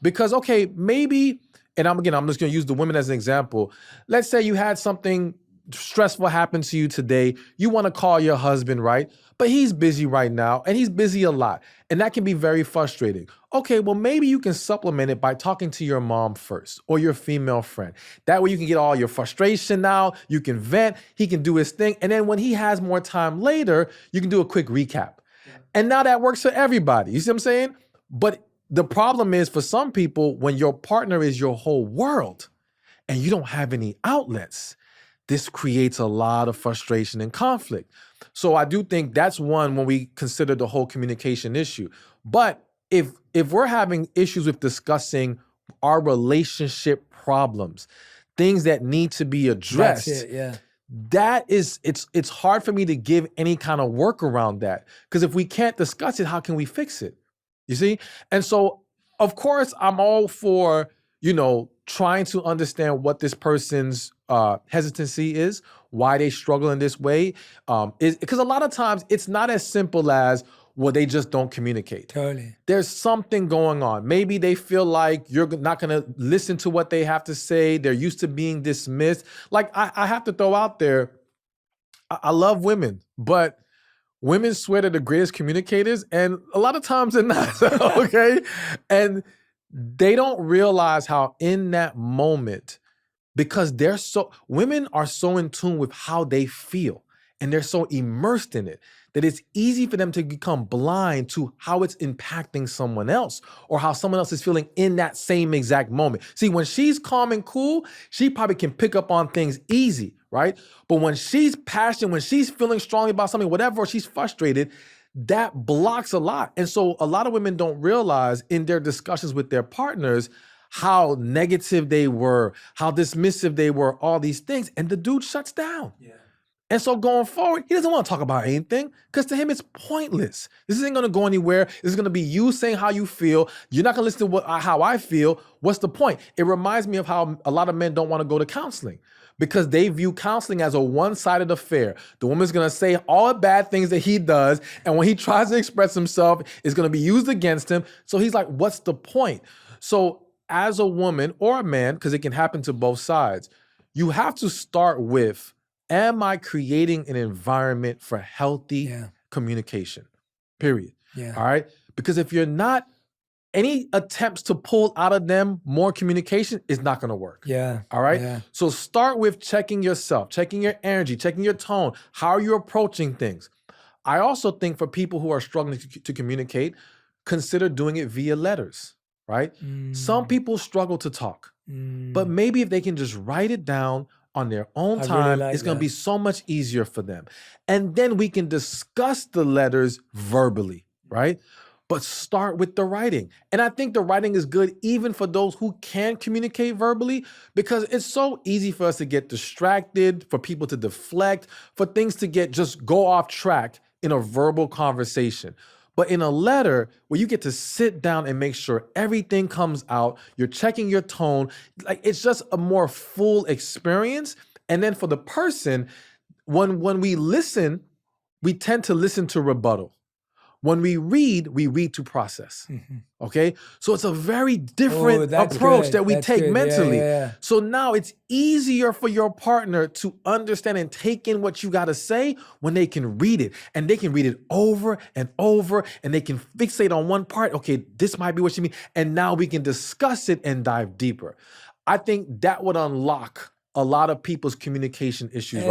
Because, okay, maybe, and I'm just gonna use the women as an example. Let's say you had something stressful happen to you today. You wanna call your husband, right? But he's busy right now, and he's busy a lot. And that can be very frustrating. Okay, well, maybe you can supplement it by talking to your mom first or your female friend. That way you can get all your frustration out, you can vent, he can do his thing. And then when he has more time later, you can do a quick recap. And now that works for everybody. You see what I'm saying? But the problem is for some people, when your partner is your whole world and you don't have any outlets, this creates a lot of frustration and conflict. So I do think that's one when we consider the whole communication issue. But if we're having issues with discussing our relationship problems, things that need to be addressed, That's it, yeah. that is, it's hard for me to give any kind of work around that. Because if we can't discuss it, how can we fix it? You see? And so, of course, I'm all for, trying to understand what this person's hesitancy is, why they struggle in this way. Because a lot of times it's not as simple as, well, they just don't communicate. Totally. There's something going on. Maybe they feel like you're not gonna listen to what they have to say. They're used to being dismissed. Like I have to throw out there, I love women, but women swear they're the greatest communicators, and a lot of times they're not, okay? And they don't realize how in that moment, because women are so in tune with how they feel and they're so immersed in it that it's easy for them to become blind to how it's impacting someone else or how someone else is feeling in that same exact moment. See, when she's calm and cool, she probably can pick up on things easy, right? But when she's passionate, when she's feeling strongly about something, whatever, or she's frustrated, that blocks a lot. And so a lot of women don't realize in their discussions with their partners how negative they were, how dismissive they were, all these things. And the dude shuts down. Yeah. And so going forward, he doesn't want to talk about anything because to him it's pointless. This isn't going to go anywhere. This is going to be you saying how you feel. You're not going to listen to how I feel. What's the point? It reminds me of how a lot of men don't want to go to counseling because they view counseling as a one-sided affair. The woman's going to say all the bad things that he does, and when he tries to express himself, it's going to be used against him. So he's like, what's the point? So as a woman or a man, because it can happen to both sides, you have to start with, am I creating an environment for healthy communication? Period. Yeah. All right? Because if you're not, any attempts to pull out of them more communication is not going to work. Yeah. All right? Yeah. So start with checking yourself, checking your energy, checking your tone. How are you approaching things? I also think for people who are struggling to communicate, consider doing it via letters, right? Some people struggle to talk, but maybe if they can just write it down on their own time, it's going to be so much easier for them. And then we can discuss the letters verbally, right? But start with the writing. And I think the writing is good even for those who can communicate verbally because it's so easy for us to get distracted, for people to deflect, for things to just go off track in a verbal conversation. But in a letter where you get to sit down and make sure everything comes out, you're checking your tone, like it's just a more full experience. And then for the person, when we listen, we tend to listen to rebuttal. When we read to process, okay? So it's a very different approach that we take mentally. Yeah. So now it's easier for your partner to understand and take in what you gotta say when they can read it. And they can read it over and over, and they can fixate on one part. Okay, this might be what you mean. And now we can discuss it and dive deeper. I think that would unlock a lot of people's communication issues.